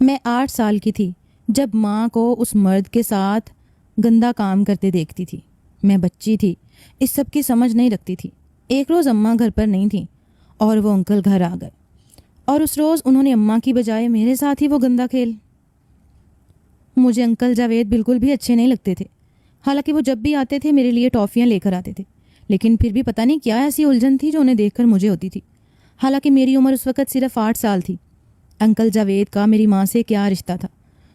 میں 8 سال کی تھی جب ماں کو اس مرد کے ساتھ گندا کام کرتے دیکھتی تھی۔ میں بچی تھی، اس سب کی سمجھ نہیں رکھتی تھی۔ ایک روز اماں گھر پر نہیں تھیں اور وہ انکل گھر آ گئے، اور اس روز انہوں نے اماں کی بجائے میرے ساتھ ہی وہ گندا کھیل۔ مجھے انکل جاوید بالکل بھی اچھے نہیں لگتے تھے، حالانکہ وہ جب بھی آتے تھے میرے لیے ٹافیاں لے کر آتے تھے، لیکن پھر بھی پتہ نہیں کیا ایسی الجھن تھی جو انہیں دیکھ کر مجھے ہوتی تھی، حالانکہ میری عمر اس وقت صرف 8 سال تھی۔ انکل جاوید کا میری ماں سے کیا رشتہ تھا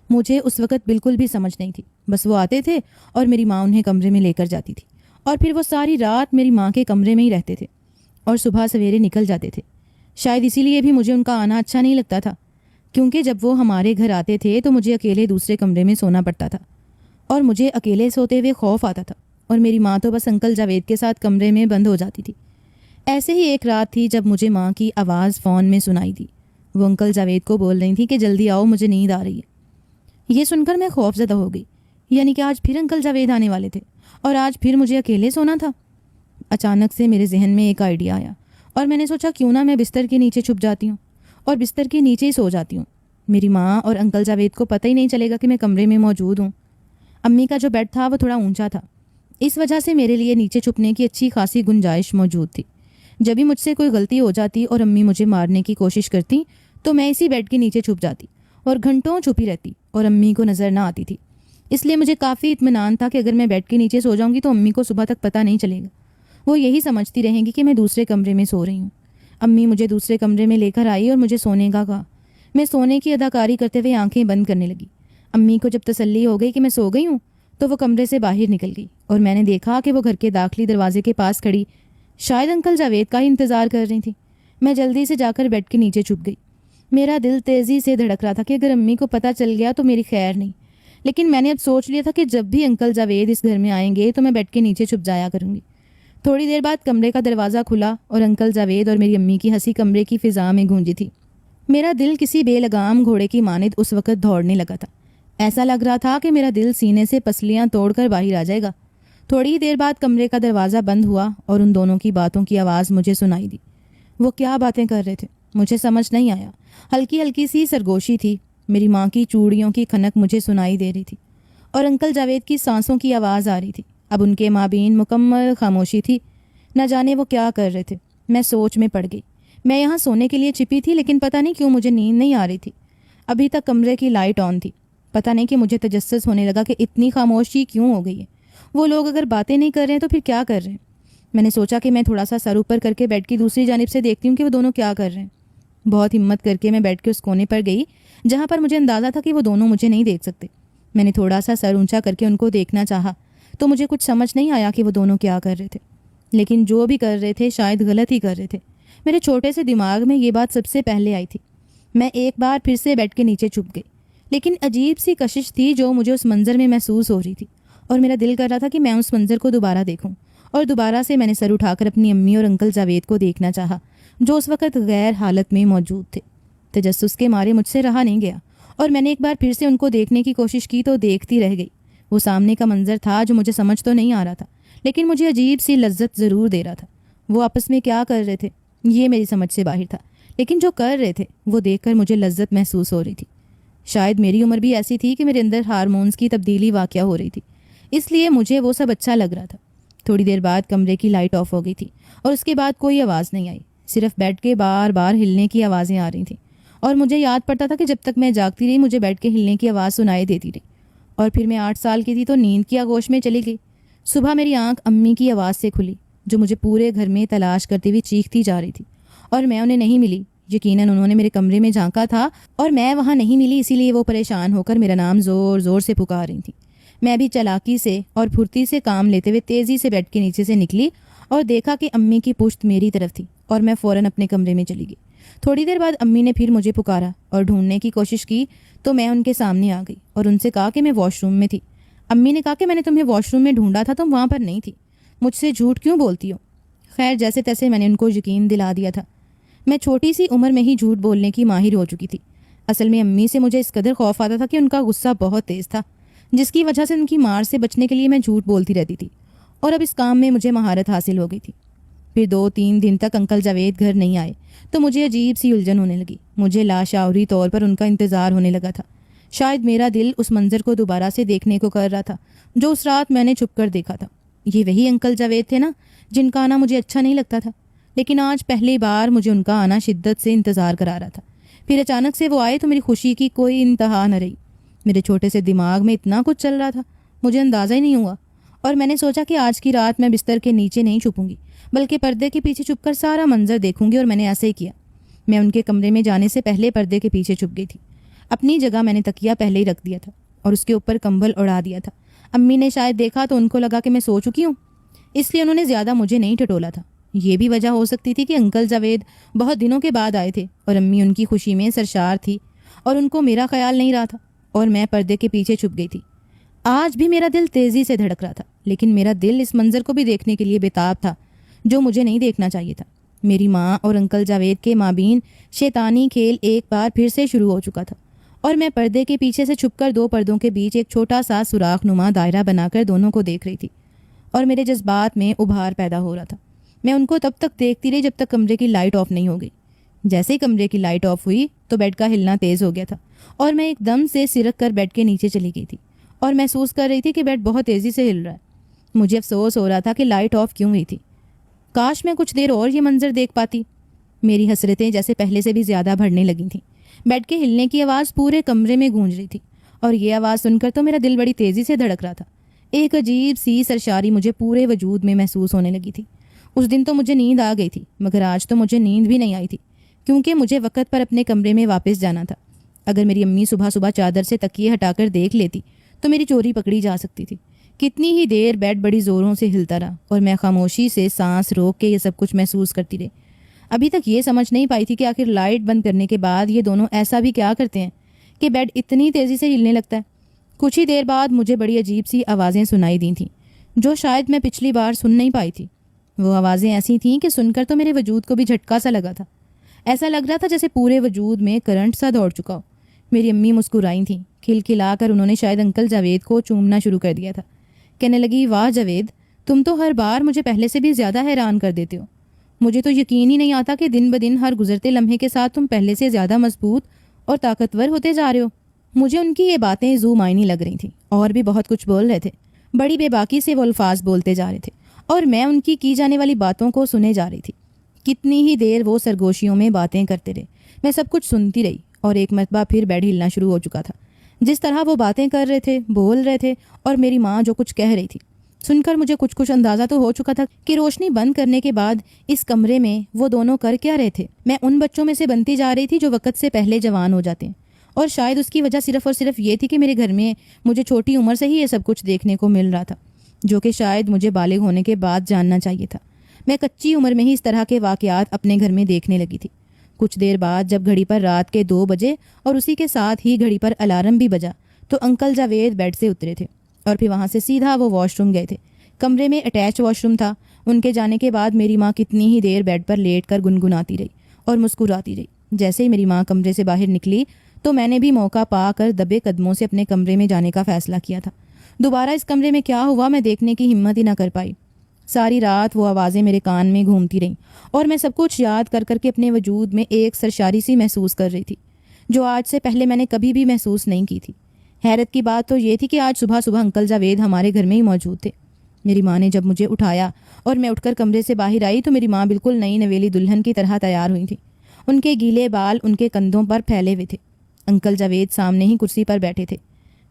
مجھے اس وقت بالکل بھی سمجھ نہیں تھی۔ بس وہ آتے تھے اور میری ماں انہیں کمرے میں لے کر جاتی تھی، اور پھر وہ ساری رات میری ماں کے کمرے میں ہی رہتے تھے اور صبح سویرے نکل جاتے تھے۔ شاید اسی لیے بھی مجھے ان کا آنا اچھا نہیں لگتا تھا، کیونکہ جب وہ ہمارے گھر آتے تھے تو مجھے اکیلے دوسرے کمرے میں سونا پڑتا تھا، اور مجھے اکیلے سوتے ہوئے خوف آتا تھا، اور میری ماں تو بس انکل جاوید کے ساتھ کمرے میں بند ہو جاتی تھی۔ ایسے ہی ایک رات تھی جب مجھے ماں کی آواز فون میں سنائی دی۔ وہ انکل جاوید کو بول رہی تھی کہ جلدی آؤ، مجھے نیند آ رہی ہے۔ یہ سن کر میں خوف زدہ ہو گئی، یعنی کہ آج پھر انکل جاوید آنے والے تھے اور آج پھر مجھے اکیلے سونا تھا۔ اچانک سے میرے ذہن میں ایک آئیڈیا آیا، اور میں نے سوچا کیوں نہ میں بستر کے نیچے چھپ جاتی ہوں اور بستر کے نیچے ہی سو جاتی ہوں۔ میری ماں اور انکل جاوید کو پتہ ہی نہیں چلے گا کہ میں کمرے میں موجود ہوں۔ امی کا جو بیڈ تھا وہ تھوڑا اونچا تھا، اس وجہ سے میرے لیے نیچے چھپنے کی اچھی خاصی گنجائش موجود تھی۔ جب بھی مجھ سے کوئی غلطی ہو جاتی اور امی مجھے مارنے کی کوشش کرتی تو میں اسی بیڈ کے نیچے چھپ جاتی اور گھنٹوں چھپی رہتی اور امی کو نظر نہ آتی تھی۔ اس لیے مجھے کافی اطمینان تھا کہ اگر میں بیڈ کے نیچے سو جاؤں گی تو امی کو صبح تک پتہ نہیں چلے گا، وہ یہی سمجھتی رہیں گی کہ میں دوسرے کمرے میں سو رہی ہوں۔ امی مجھے دوسرے کمرے میں لے کر آئی اور مجھے سونے کا کہا۔ میں سونے کی اداکاری کرتے ہوئے آنکھیں بند کرنے لگی۔ امی کو جب تسلی ہو گئی کہ میں سو گئی ہوں تو وہ کمرے سے باہر نکل گئی، اور میں نے دیکھا کہ وہ گھر کے داخلی دروازے کے پاس کھڑی شاید انکل جاوید کا ہی انتظار کر رہی تھی۔ میں جلدی سے جا کر بیڈ کے نیچے چھپ گئی۔ میرا دل تیزی سے دھڑک رہا تھا کہ اگر امی کو پتہ چل گیا تو میری خیر نہیں، لیکن میں نے اب سوچ لیا تھا کہ جب بھی انکل جاوید اس گھر میں آئیں گے تو میں بیڈ کے نیچے چھپ جایا کروں گی۔ تھوڑی دیر بعد کمرے کا دروازہ کھلا اور انکل جاوید اور میری امی کی ہنسی کمرے کی فضا میں گونجی تھی۔ میرا دل کسی بے لگام گھوڑے کی مانند اس وقت دوڑنے لگا تھا۔ ایسا لگ رہا تھا کہ میرا دل سینے سے پسلیاں توڑ کر باہر آ جائے گا۔ تھوڑی ہی دیر بعد کمرے کا دروازہ بند ہوا اور ان دونوں کی باتوں کی آواز مجھے سنائی دی۔ وہ کیا باتیں کر رہے تھے مجھے سمجھ نہیں آیا۔ ہلکی ہلکی سی سرگوشی تھی۔ میری ماں کی چوڑیوں کی کھنک مجھے سنائی دے رہی تھی اور انکل جاوید کی سانسوں کی آواز آ رہی تھی۔ اب ان کے مابین مکمل خاموشی تھی۔ نہ جانے وہ کیا کر رہے تھے۔ میں سوچ میں پڑ گئی۔ میں یہاں سونے کے لیے چھپی تھی، لیکن پتہ نہیں کیوں مجھے نیند نہیں آ رہی تھی۔ ابھی تک کمرے کی لائٹ آن تھی۔ پتہ نہیں کہ مجھے تجسس ہونے لگا کہ اتنی خاموشی کیوں ہو گئی ہے۔ وہ لوگ اگر باتیں نہیں کر رہے ہیں تو پھر کیا کر رہے ہیں؟ میں نے سوچا کہ میں تھوڑا سا سر اوپر کر کے بیڈ کی دوسری جانب سے دیکھتی ہوں کہ وہ دونوں کیا کر رہے ہیں۔ بہت ہمت کر کے میں بیڈ کے اس کونے پر گئی جہاں پر مجھے اندازہ تھا کہ وہ دونوں مجھے نہیں دیکھ سکتے۔ میں نے تھوڑا سا سر اونچا کر کے ان کو دیکھنا چاہا تو مجھے کچھ سمجھ نہیں آیا کہ وہ دونوں کیا کر رہے تھے، لیکن جو بھی کر رہے تھے شاید غلط ہی کر رہے تھے۔ میرے چھوٹے سے دماغ میں یہ بات سب سے پہلے آئی تھی۔ میں ایک بار پھر سے بیڈ کے نیچے چھپ گئی، لیکن عجیب سی کشش تھی جو مجھے اس منظر میں محسوس ہو رہی تھی، اور میرا دل کر رہا تھا کہ میں اس منظر کو دوبارہ دیکھوں۔ اور دوبارہ سے میں نے سر اٹھا کر اپنی امی اور انکل جاوید کو دیکھنا چاہا جو اس وقت غیر حالت میں موجود تھے۔ تجسس کے مارے مجھ سے رہا نہیں گیا، اور میں نے ایک بار پھر سے ان کو دیکھنے کی کوشش کی تو دیکھتی رہ گئی۔ وہ سامنے کا منظر تھا جو مجھے سمجھ تو نہیں آ رہا تھا، لیکن مجھے عجیب سی لذت ضرور دے رہا تھا۔ وہ آپس میں کیا کر رہے تھے یہ میری سمجھ سے باہر تھا، لیکن جو کر رہے تھے وہ دیکھ کر مجھے لذت محسوس ہو رہی تھی۔ شاید میری عمر بھی ایسی تھی کہ میرے اندر ہارمونز کی تبدیلی واقع ہو رہی تھی، اس لیے مجھے وہ سب اچھا لگ رہا تھا۔ تھوڑی دیر بعد کمرے کی لائٹ آف ہو گئی تھی، اور اس کے بعد کوئی آواز نہیں آئی، صرف بیڈ کے بار بار ہلنے کی آوازیں آ رہی تھیں، اور مجھے یاد پڑتا تھا کہ جب تک میں جاگتی رہی مجھے بیڈ کے ہلنے کی آواز سنائی دیتی رہی، اور پھر میں 8 سال کی تھی تو نیند کی آغوش میں چلی گئی۔ صبح میری آنکھ امی کی آواز سے کھلی جو مجھے پورے گھر میں تلاش کرتی ہوئی چیختی جا رہی تھی، اور میں انہیں نہیں ملی۔ یقیناً انہوں نے میرے کمرے میں جھانکا تھا اور میں وہاں نہیں ملی، اسی لیے وہ پریشان ہو کر میرا نام زور زور سے پکار رہی تھیں۔ میں بھی چالاکی سے اور پھرتی سے کام لیتے ہوئے تیزی سے بیڈ کے نیچے سے نکلی اور دیکھا کہ امی کی پشت میری طرف تھی، اور میں فوراً اپنے کمرے میں چلی گئی۔ تھوڑی دیر بعد امی نے پھر مجھے پکارا اور ڈھونڈنے کی کوشش کی تو میں ان کے سامنے آ گئی اور ان سے کہا کہ میں واش روم میں تھی۔ امی نے کہا کہ میں نے تمہیں واش روم میں ڈھونڈا تھا، تم وہاں پر نہیں تھی، مجھ سے جھوٹ کیوں بولتی ہو؟ خیر جیسے تیسے میں نے ان کو یقین دلا دیا تھا۔ میں چھوٹی سی عمر میں ہی جھوٹ بولنے کی ماہر ہو چکی تھی۔ اصل میں امی سے مجھے اس قدر خوف آتا تھا کہ ان کا غصہ بہت تیز تھا، جس کی وجہ سے ان کی مار سے بچنے کے لیے میں جھوٹ بولتی رہتی تھی، اور اب اس کام میں مجھے مہارت حاصل ہو گئی تھی۔ پھر 2-3 دن تک انکل جاوید گھر نہیں آئے تو مجھے عجیب سی الجھن ہونے لگی. مجھے لاشعوری طور پر ان کا انتظار ہونے لگا تھا. شاید میرا دل اس منظر کو دوبارہ سے دیکھنے کو کر رہا تھا جو اس رات میں نے چھپ کر دیکھا تھا. یہ وہی انکل جاوید تھے نا جن کا آنا مجھے اچھا نہیں لگتا تھا، لیکن آج پہلی بار مجھے ان کا آنا شدت سے انتظار کرا رہا تھا. پھر اچانک سے وہ آئے تو میری خوشی کی کوئی انتہا نہ رہی. میرے چھوٹے سے دماغ میں اتنا کچھ چل رہا تھا مجھے اندازہ ہی نہیں ہوا، اور میں نے سوچا کہ آج کی رات میں بستر کے نیچے نہیں چھپوں گی بلکہ پردے کے پیچھے چھپ کر سارا منظر دیکھوں گی. اور میں نے ایسے ہی کیا. میں ان کے کمرے میں جانے سے پہلے پردے کے پیچھے چھپ گئی تھی. اپنی جگہ میں نے تکیہ پہلے ہی رکھ دیا تھا اور اس کے اوپر کمبل اڑا دیا تھا. امی نے شاید دیکھا تو ان کو لگا کہ میں سو چکی ہوں، اس لیے انہوں نے زیادہ مجھے نہیں ٹٹولا تھا. یہ بھی وجہ ہو سکتی تھی کہ انکل جاوید بہت دنوں کے بعد آئے تھے اور امی ان کی خوشی میں سرشار تھی اور ان کو میرا خیال نہیں رہا تھا اور میں پردے کے پیچھے چھپ گئی تھی. آج بھی میرا دل تیزی سے دھڑک رہا تھا، لیکن میرا دل اس منظر کو بھی دیکھنے کے لیے بےتاب تھا جو مجھے نہیں دیکھنا چاہیے تھا. میری ماں اور انکل جاوید کے مابین شیطانی کھیل ایک بار پھر سے شروع ہو چکا تھا اور میں پردے کے پیچھے سے چھپ کر 2 پردوں کے بیچ ایک چھوٹا سا سوراخ نما دائرہ بنا کر دونوں کو دیکھ رہی تھی اور میرے جذبات میں ابھار پیدا ہو رہا تھا. میں ان کو تب تک دیکھتی رہی جب تک کمرے کی لائٹ آف نہیں ہو گئی. جیسے ہی کمرے کی لائٹ آف ہوئی تو بیڈ کا ہلنا تیز ہو گیا تھا اور میں ایک دم سے سرک کر بیڈ کے نیچے چلی گئی تھی اور محسوس کر رہی تھی کہ بیڈ بہت تیزی سے ہل رہا ہے. مجھے افسوس ہو رہا تھا کہ لائٹ آف کیوں ہوئی تھی. کاش میں کچھ دیر اور یہ منظر دیکھ پاتی. میری حسرتیں جیسے پہلے سے بھی زیادہ بڑھنے لگی تھیں. بیڈ کے ہلنے کی آواز پورے کمرے میں گونج رہی تھی اور یہ آواز سن کر تو میرا دل بڑی تیزی سے دھڑک رہا تھا. ایک عجیب سی سرشاری مجھے پورے وجود میں محسوس ہونے لگی تھی. اس دن تو مجھے نیند آ گئی تھی مگر آج تو مجھے نیند بھی نہیں آئی تھی کیونکہ مجھے وقت پر اپنے کمرے میں واپس جانا تھا. اگر میری امی صبح صبح چادر سے تکیے ہٹا کر دیکھ لیتی تو میری چوری پکڑی جا سکتی تھی. کتنی ہی دیر بیڈ بڑی زوروں سے ہلتا رہا اور میں خاموشی سے سانس روک کے یہ سب کچھ محسوس کرتی رہی. ابھی تک یہ سمجھ نہیں پائی تھی کہ آخر لائٹ بند کرنے کے بعد یہ دونوں ایسا بھی کیا کرتے ہیں کہ بیڈ اتنی تیزی سے ہلنے لگتا ہے. کچھ ہی دیر بعد مجھے بڑی عجیب سی آوازیں سنائی دی تھیں جو شاید میں پچھلی بار سن نہیں پائی تھی. وہ آوازیں ایسی تھیں کہ سن کر تو میرے وجود کو بھی جھٹکا سا لگا تھا. ایسا لگ رہا تھا جیسے پورے وجود میں کرنٹ سا دوڑ چکا ہو. میری امی مسکرائی تھیں. کھلکھلا کر انہوں نے شاید انکل جاوید کو چومنا شروع کر دیا تھا. کہنے لگی، واہ جاوید، تم تو ہر بار مجھے پہلے سے بھی زیادہ حیران کر دیتے ہو. مجھے تو یقین ہی نہیں آتا کہ دن بدن ہر گزرتے لمحے کے ساتھ تم پہلے سے زیادہ مضبوط اور طاقتور ہوتے جا رہے ہو. مجھے ان کی یہ باتیں زو معنی لگ رہی تھیں اور بھی بہت کچھ بول رہے تھے. بڑی بے باکی سے وہ الفاظ بولتے جا رہے تھے اور میں ان کی جانے والی باتوں کو سنے جا رہی تھی. کتنی ہی دیر وہ سرگوشیوں میں باتیں کرتے رہے. میں سب کچھ سنتی رہی اور ایک مرتبہ پھر بیڈ ہلنا شروع ہو چکا تھا. جس طرح وہ باتیں کر رہے تھے، بول رہے تھے اور میری ماں جو کچھ کہہ رہی تھی، سن کر مجھے کچھ اندازہ تو ہو چکا تھا کہ روشنی بند کرنے کے بعد اس کمرے میں وہ دونوں کر کیا رہے تھے. میں ان بچوں میں سے بنتی جا رہی تھی جو وقت سے پہلے جوان ہو جاتے ہیں، اور شاید اس کی وجہ صرف اور صرف یہ تھی کہ میرے گھر میں مجھے چھوٹی عمر سے ہی یہ سب کچھ دیکھنے کو مل رہا تھا جو کہ شاید مجھے بالغ ہونے کے بعد جاننا چاہیے تھا. میں کچی عمر میں ہی اس طرح کے واقعات اپنے گھر میں دیکھنے لگی تھی. کچھ دیر بعد جب گھڑی پر رات کے 2 بجے اور اسی کے ساتھ ہی گھڑی پر الارم بھی بجا تو انکل جاوید بیڈ سے اترے تھے اور پھر وہاں سے سیدھا وہ واش روم گئے تھے. کمرے میں اٹیچ واش روم تھا. ان کے جانے کے بعد میری ماں کتنی ہی دیر بیڈ پر لیٹ کر گنگناتی رہی اور مسکراتی رہی. جیسے ہی میری ماں کمرے سے باہر نکلی تو میں نے بھی موقع پا کر دبے قدموں سے اپنے کمرے میں جانے کا فیصلہ کیا تھا. دوبارہ اس کمرے میں کیا ہوا میں دیکھنے کی ہمت ہی نہ کر پائی. ساری رات وہ آوازیں میرے کان میں گھومتی رہیں اور میں سب کچھ یاد کر کر کے اپنے وجود میں ایک سرشاری سی محسوس کر رہی تھی جو آج سے پہلے میں نے کبھی بھی محسوس نہیں کی تھی. حیرت کی بات تو یہ تھی کہ آج صبح صبح انکل جاوید ہمارے گھر میں ہی موجود تھے. میری ماں نے جب مجھے اٹھایا اور میں اٹھ کر کمرے سے باہر آئی تو میری ماں بالکل نئی نویلی دلہن کی طرح تیار ہوئی تھی. ان کے گیلے بال ان کے کندھوں پر پھیلے ہوئے تھے. انکل جاوید سامنے ہی کرسی پر بیٹھے تھے.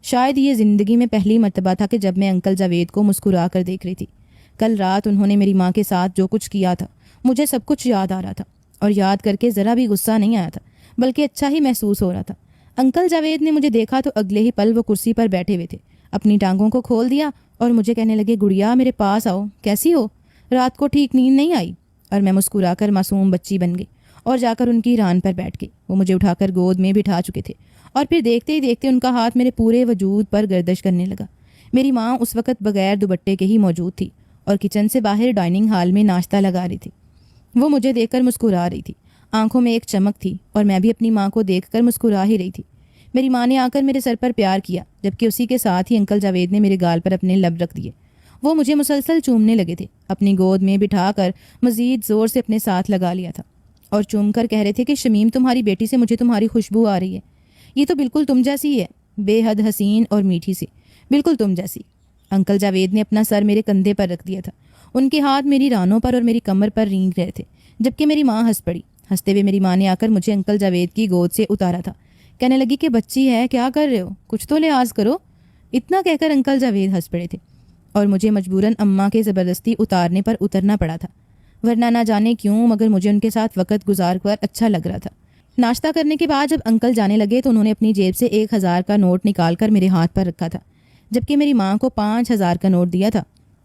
شاید یہ زندگی میں پہلی مرتبہ تھا کہ جب میں انکل جاوید کو مسکرا کر دیکھ رہی تھی. کل رات انہوں نے میری ماں کے ساتھ جو کچھ کیا تھا مجھے سب کچھ یاد آ رہا تھا اور یاد کر کے ذرا بھی غصہ نہیں آیا تھا بلکہ اچھا ہی محسوس ہو رہا تھا. انکل جاوید نے مجھے دیکھا تو اگلے ہی پل وہ کرسی پر بیٹھے ہوئے تھے. اپنی ٹانگوں کو کھول دیا اور مجھے کہنے لگے، گڑیا میرے پاس آؤ، کیسی ہو؟ رات کو ٹھیک نیند نہیں آئی؟ اور میں مسکرا کر معصوم بچی بن گئی اور جا کر ان کی ران پر بیٹھ گئی. وہ مجھے اٹھا کر گود میں بٹھا چکے تھے اور پھر دیکھتے ہی دیکھتے ان کا ہاتھ میرے پورے وجود پر گردش کرنے لگا. میری ماں اس وقت بغیر دوپٹے کے ہی موجود تھی اور کچن سے باہر ڈائننگ ہال میں ناشتہ لگا رہی تھی. وہ مجھے دیکھ کر مسکرا رہی تھی. آنکھوں میں ایک چمک تھی اور میں بھی اپنی ماں کو دیکھ کر مسکرا ہی رہی تھی. میری ماں نے آ کر میرے سر پر پیار کیا جبکہ اسی کے ساتھ ہی انکل جاوید نے میرے گال پر اپنے لب رکھ دیے وہ مجھے مسلسل چومنے لگے تھے، اپنی گود میں بٹھا کر مزید زور سے اپنے ساتھ لگا لیا تھا اور چوم کر کہہ رہے تھے کہ شمیم تمہاری بیٹی سے مجھے تمہاری خوشبو آ رہی ہے، یہ تو بالکل تم جیسی ہے، بے حد حسین اور میٹھی سی، بالکل تم جیسی۔ انکل جاوید نے اپنا سر میرے کندھے پر رکھ دیا تھا، ان کے ہاتھ میری رانوں پر اور میری کمر پر رینگ رہے تھے، جبکہ میری ماں ہنس پڑی۔ ہنستے ہوئے میری ماں نے آ کر مجھے انکل جاوید کی گود سے اتارا تھا، کہنے لگی کہ بچی ہے، کیا کر رہے ہو، کچھ تو لحاظ کرو۔ اتنا کہہ کر انکل جاوید ہنس پڑے تھے اور مجھے مجبوراً اماں کے زبردستی اتارنے پر اترنا پڑا تھا، ورنہ نہ جانے کیوں مگر مجھے ان کے ساتھ وقت گزار کر اچھا لگ رہا تھا۔ ناشتہ کرنے کے بعد جب انکل جانے لگے تو انہوں نے اپنی جیب سے 1000 کا نوٹ نکال کر میرے ہاتھ پر رکھا تھا، جبکہ میری ماں کو 5000 کا نوٹ دیا تھا۔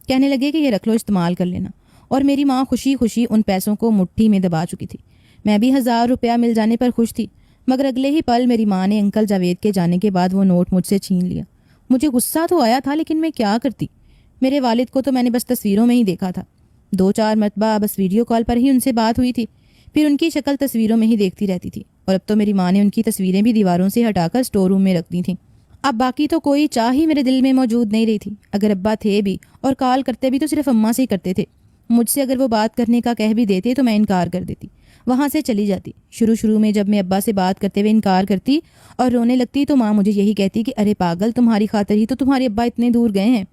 کہنے لگے کہ یہ رکھ لو، استعمال کر لینا، اور میری ماں خوشی خوشی ان پیسوں کو مٹھی میں دبا چکی تھی۔ میں بھی 1000 روپیہ مل جانے پر خوش تھی، مگر اگلے ہی پل میری ماں نے انکل جاوید کے جانے کے بعد وہ نوٹ مجھ سے چھین لیا۔ مجھے غصہ تو آیا تھا، لیکن میں کیا کرتی؟ میرے والد کو تو میں نے بس تصویروں میں ہی دیکھا تھا، 2-4 مرتبہ بس ویڈیو کال پر ہی ان سے بات ہوئی تھی، پھر ان کی شکل تصویروں میں ہی دیکھتی رہتی تھی، اور اب تو میری ماں نے ان کی تصویریں بھی دیواروں سے ہٹا کر اسٹور روم میں رکھ دی تھیں۔ اب باقی تو کوئی چاہ ہی میرے دل میں موجود نہیں رہی تھی۔ اگر ابا تھے بھی اور کال کرتے بھی تو صرف اماں سے ہی کرتے تھے، مجھ سے اگر وہ بات کرنے کا کہہ بھی دیتے تو میں انکار کر دیتی، وہاں سے چلی جاتی۔ شروع میں جب میں ابا سے بات کرتے ہوئے انکار کرتی اور رونے لگتی تو ماں مجھے یہی کہتی کہ ارے پاگل، تمہاری خاطر ہی تو تمہارے ابا اتنے دور گئے ہیں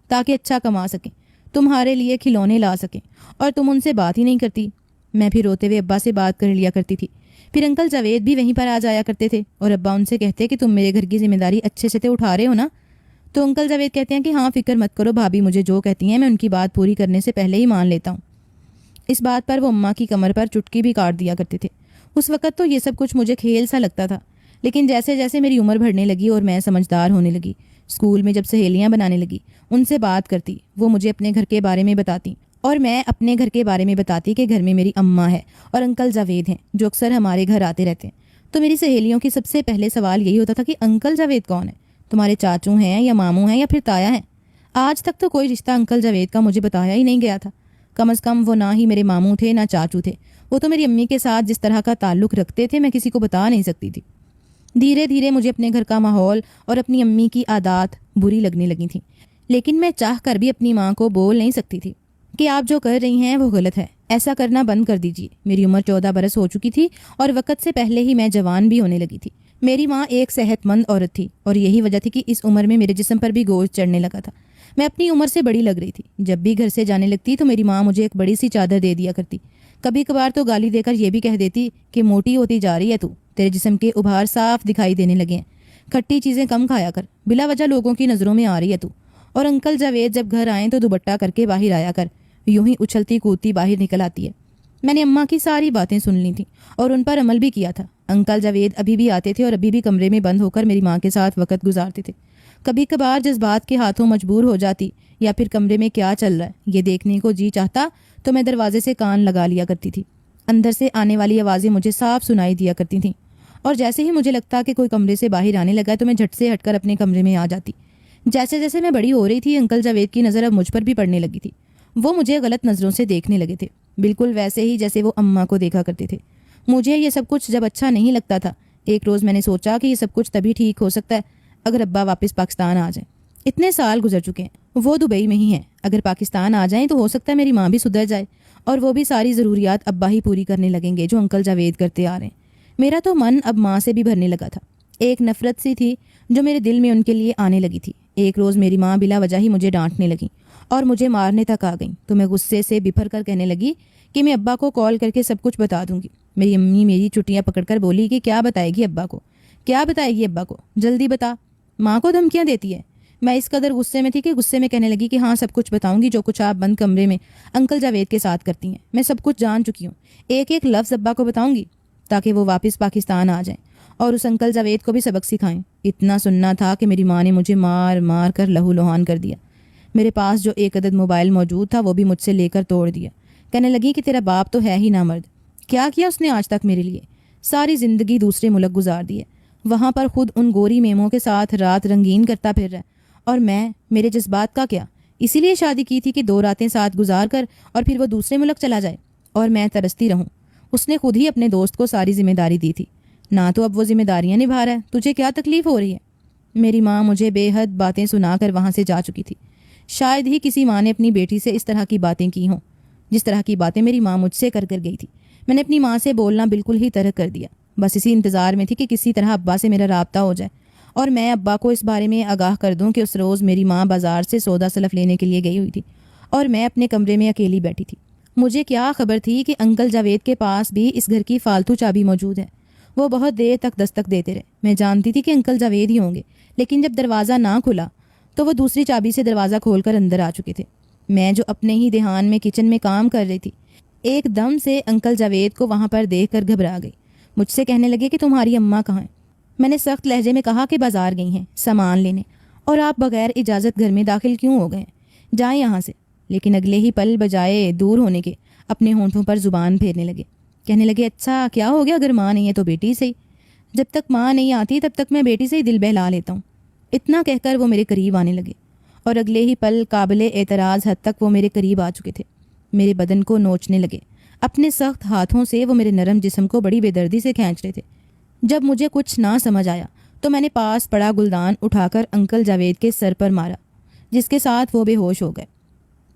تاکہ اچھا کما سکیں، تمہارے لیے کھلونے لا سکیں، اور تم ان سے بات ہی نہیں کرتی۔ میں پھر روتے ہوئے ابا سے بات کر لیا کرتی تھی۔ پھر انکل جاوید بھی وہیں پر آ جایا کرتے تھے اور ابا ان سے کہتے کہ تم میرے گھر کی ذمہ داری اچھے سے اٹھا رہے ہو نا؟ تو انکل جاوید کہتے ہیں کہ ہاں فکر مت کرو بھابھی، مجھے جو کہتی ہیں میں ان کی بات پوری کرنے سے پہلے ہی مان لیتا ہوں۔ اس بات پر وہ اماں کی کمر پر چٹکی بھی کاٹ دیا کرتے تھے۔ اس وقت تو یہ سب کچھ مجھے کھیل سا لگتا تھا، لیکن جیسے جیسے میری عمر بڑھنے لگی اور میں سمجھدار ہونے لگی، اسکول میں جب سہیلیاں بنانے لگی، ان سے بات کرتی، وہ مجھے اپنے گھر کے بارے میں بتاتی اور میں اپنے گھر کے بارے میں بتاتی کہ گھر میں میری اماں ہے اور انکل جاوید ہیں جو اکثر ہمارے گھر آتے رہتے ہیں۔ تو میری سہیلیوں کی سب سے پہلے سوال یہی ہوتا تھا کہ انکل جاوید کون ہے؟ تمہارے چاچو ہیں یا ماموں ہیں یا پھر تایا ہیں؟ آج تک تو کوئی رشتہ انکل جاوید کا مجھے بتایا ہی نہیں گیا تھا۔ کم از کم وہ نہ ہی میرے ماموں تھے نہ چاچو تھے، وہ تو میری امی کے ساتھ جس طرح کا تعلق رکھتے تھے میں کسی کو بتا نہیں سکتی تھی۔ دھیرے دھیرے مجھے اپنے گھر کا ماحول اور اپنی امی کی عادات بری لگنے لگی تھیں، لیکن میں چاہ کر بھی اپنی ماں کو بول نہیں سکتی تھی کہ آپ جو کر رہی ہیں وہ غلط ہے، ایسا کرنا بند کر دیجیے۔ میری عمر 14 برس ہو چکی تھی اور وقت سے پہلے ہی میں جوان بھی ہونے لگی تھی۔ میری ماں ایک صحت مند عورت تھی اور یہی وجہ تھی کہ اس عمر میں میرے جسم پر بھی گوشت چڑھنے لگا تھا۔ میں اپنی عمر سے بڑی لگ رہی تھی۔ جب بھی گھر سے جانے لگتی تو میری ماں مجھے ایک بڑی سی چادر دے دیا کرتی، کبھی کبھار تو گالی دے کر یہ بھی کہہ دیتی کہ موٹی ہوتی جا رہی ہے تو، تیرے جسم کے ابھار صاف دکھائی دینے لگے ہیں، کھٹی چیزیں کم کھایا کر، بلا وجہ لوگوں کی نظروں میں آ رہی ہے تو، اور انکل جاوید جب گھر آئیں تو دوپٹہ کر کے باہر آیا کر، یوں ہی اچھلتی کودتی باہر نکل آتی ہے۔ میں نے اماں کی ساری باتیں سن لی تھیں اور ان پر عمل بھی کیا تھا۔ انکل جاوید ابھی بھی آتے تھے اور ابھی بھی کمرے میں بند ہو کر میری ماں کے ساتھ وقت گزارتے تھے۔ کبھی کبھار جذبات کے ہاتھوں مجبور ہو جاتی یا پھر کمرے میں کیا چل رہا ہے یہ دیکھنے کو جی چاہتا تو میں دروازے سے کان لگا لیا کرتی تھی۔ اندر سے آنے والی آوازیں مجھے صاف سنائی دیا کرتی تھیں، اور جیسے ہی مجھے لگتا کہ کوئی کمرے سے باہر آنے لگا تو میں جھٹ سے ہٹ کر اپنے کمرے میں آ جاتی۔ جیسے جیسے میں بڑی ہو رہی تھی انکل جاوید کی نظر اب مجھ پر بھی پڑنے لگی تھی۔ وہ مجھے غلط نظروں سے دیکھنے لگے تھے، بالکل ویسے ہی جیسے وہ اماں کو دیکھا کرتے تھے۔ مجھے یہ سب کچھ جب اچھا نہیں لگتا تھا، ایک روز میں نے سوچا کہ یہ سب کچھ تبھی ٹھیک ہو سکتا ہے اگر ابا واپس پاکستان آ جائیں۔ اتنے سال گزر چکے ہیں، وہ دبئی میں ہی ہیں، اگر پاکستان آ جائیں تو ہو سکتا ہے میری ماں بھی سدھر جائے اور وہ بھی ساری ضروریات ابا ہی پوری کرنے لگیں گے جو انکل جاوید کرتے آ رہے ہیں۔ میرا تو من اب ماں سے بھی بھرنے لگا تھا۔ ایک نفرت سی تھی جو میرے دل میں ان کے لیے آنے لگی تھی۔ ایک روز میری ماں بلا وجہ ہی مجھے ڈانٹنے لگیں اور مجھے مارنے تک آ گئیں تو میں غصے سے بپھر کر کہنے لگی کہ میں ابا کو کال کر کے سب کچھ بتا دوں گی۔ میری امی میری چٹیاں پکڑ کر بولی کہ کیا بتائے گی ابا کو، کیا بتائے گی ابا کو، جلدی بتا۔ ماں کو دھمکیاں دیتی ہے۔ میں اس قدر غصے میں تھی کہ غصے میں کہنے لگی کہ ہاں سب کچھ بتاؤں گی جو کچھ آپ بند کمرے میں انکل جاوید کے ساتھ کرتی ہیں، میں سب کچھ جان چکی ہوں، ایک ایک لفظ ابا کو بتاؤں گی تاکہ وہ واپس پاکستان آ جائیں اور اس انکل جاوید کو بھی سبق سکھائیں۔ اتنا سننا تھا کہ میری ماں نے مجھے مار مار کر لہو لہان کر دیا۔ میرے پاس جو ایک عدد موبائل موجود تھا وہ بھی مجھ سے لے کر توڑ دیا۔ کہنے لگی کہ تیرا باپ تو ہے ہی نہ مرد، کیا کیا اس نے آج تک میرے لیے؟ ساری زندگی دوسرے ملک گزار دی ہے، وہاں پر خود ان گوری میموں کے ساتھ رات رنگین کرتا پھر رہا ہے، اور میں، میرے جذبات کا کیا؟ اسی لیے شادی کی تھی کہ 2 راتیں ساتھ گزار کر اور پھر وہ دوسرے ملک چلا جائے اور میں ترستی رہوں۔ اس نے خود ہی اپنے دوست کو ساری ذمہ داری دی تھی، نہ تو اب وہ ذمہ داریاں نبھا رہا ہے، تجھے کیا تکلیف ہو رہی ہے؟ میری ماں مجھے بے حد باتیں سنا کر وہاں سے جا چکی تھی، شاید ہی کسی ماں نے اپنی بیٹی سے اس طرح کی باتیں کی ہوں جس طرح کی باتیں میری ماں مجھ سے کر گئی تھی۔ میں نے اپنی ماں سے بولنا بالکل ہی ترک کر دیا، بس اسی انتظار میں تھی کہ کسی طرح ابا سے میرا رابطہ ہو جائے اور میں ابا کو اس بارے میں آگاہ کر دوں کہ اس روز میری ماں بازار سے سودا سلف لینے کے لیے گئی ہوئی تھی اور میں اپنے کمرے میں اکیلی بیٹھی تھی۔ مجھے کیا خبر تھی کہ انکل جاوید کے پاس بھی اس گھر کی فالتو چابی موجود ہے۔ وہ بہت دیر تک دستک دیتے رہے۔ میں جانتی تھی کہ انکل جاوید ہی ہوں گے، لیکن جب دروازہ نہ کھلا تو وہ دوسری چابی سے دروازہ کھول کر اندر آ چکے تھے۔ میں جو اپنے ہی دھیان میں کچن میں کام کر رہی تھی، ایک دم سے انکل جاوید کو وہاں پر دیکھ کر گھبرا گئی۔ مجھ سے کہنے لگے کہ تمہاری اماں کہاں ہیں؟ میں نے سخت لہجے میں کہا کہ بازار گئی ہیں سامان لینے، اور آپ بغیر اجازت گھر میں داخل کیوں ہو گئے ہیں؟ جائیں یہاں سے۔ لیکن اگلے ہی پل بجائے دور ہونے کے اپنے ہونٹوں پر زبان پھیرنے لگے۔ کہنے لگے اچھا کیا ہو گیا، اگر ماں نہیں ہے تو بیٹی سے ہی، جب تک ماں نہیں آتی تب تک میں بیٹی سے ہی دل بہلا لیتا ہوں۔ اتنا کہہ کر وہ میرے قریب آنے لگے اور اگلے ہی پل قابل اعتراض حد تک وہ میرے قریب آ چکے تھے۔ میرے بدن کو نوچنے لگے، اپنے سخت ہاتھوں سے وہ میرے نرم جسم کو بڑی بے دردی سے کھینچ رہے تھے۔ جب مجھے کچھ نہ سمجھ آیا تو میں نے پاس پڑا گلدان اٹھا کر انکل جاوید کے سر پر مارا، جس کے ساتھ وہ بے ہوش ہو گئے۔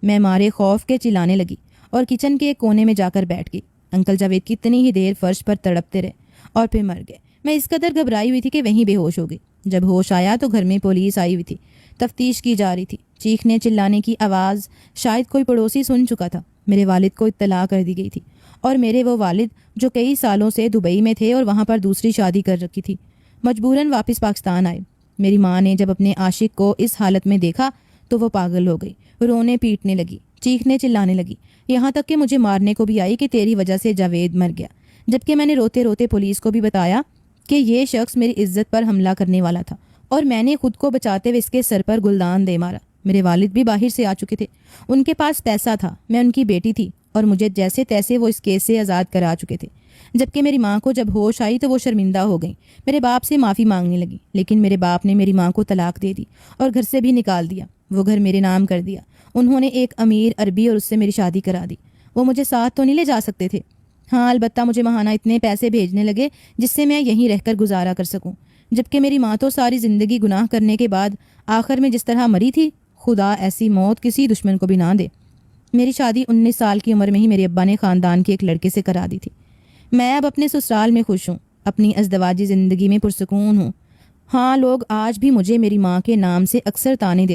میں مارے خوف کے چلانے لگی اور کچن کے ایک کونے میں جا کر بیٹھ گئی۔ انکل جاوید کتنی ہی دیر فرش پر تڑپتے رہے اور پھر مر گئے۔ میں اس قدر گھبرائی ہوئی تھی کہ وہیں بے ہوش ہو گئی۔ جب ہوش آیا تو گھر میں پولیس آئی ہوئی تھی، تفتیش کی جا رہی تھی۔ چیخنے چلانے کی آواز شاید کوئی پڑوسی سن چکا تھا۔ میرے والد کو اطلاع کر دی گئی تھی اور میرے وہ والد جو کئی سالوں سے دبئی میں تھے اور وہاں پر دوسری شادی کر رکھی تھی، مجبوراً واپس پاکستان آئے۔ میری ماں نے جب اپنے عاشق کو اس حالت میں دیکھا تو وہ پاگل ہو گئی، رونے پیٹنے لگی، چیخنے چلانے لگی، یہاں تک کہ مجھے مارنے کو بھی آئی کہ تیری وجہ سے جاوید مر گیا، جبکہ میں نے روتے روتے پولیس کو بھی بتایا کہ یہ شخص میری عزت پر حملہ کرنے والا تھا اور میں نے خود کو بچاتے ہوئے اس کے سر پر گلدان دے مارا۔ میرے والد بھی باہر سے آ چکے تھے، ان کے پاس پیسہ تھا، میں ان کی بیٹی تھی اور مجھے جیسے تیسے وہ اس کیس سے آزاد کرا چکے تھے۔ جبکہ میری ماں کو جب ہوش آئی تو وہ شرمندہ ہو گئیں، میرے باپ سے معافی مانگنے لگی، لیکن میرے باپ نے میری ماں کو طلاق دے دی اور گھر سے بھی نکال دیا۔ وہ گھر میرے نام کر دیا۔ انہوں نے ایک امیر عربی اور اس سے میری شادی کرا دی۔ وہ مجھے ساتھ تو نہیں لے جا سکتے تھے، ہاں البتہ مجھے ماہانہ اتنے پیسے بھیجنے لگے جس سے میں یہیں رہ کر گزارا کر سکوں، جبکہ میری ماں تو ساری زندگی گناہ کرنے کے بعد آخر میں جس طرح مری تھی، خدا ایسی موت کسی دشمن کو بھی نہ دے۔ میری شادی 19 سال کی عمر میں ہی میرے ابا نے خاندان کے ایک لڑکے سے کرا دی تھی۔ میں اب اپنے سسرال میں خوش ہوں، اپنی ازدواجی زندگی میں پرسکون ہوں۔ ہاں لوگ آج بھی مجھے میری ماں کے نام سے اکثر طعنے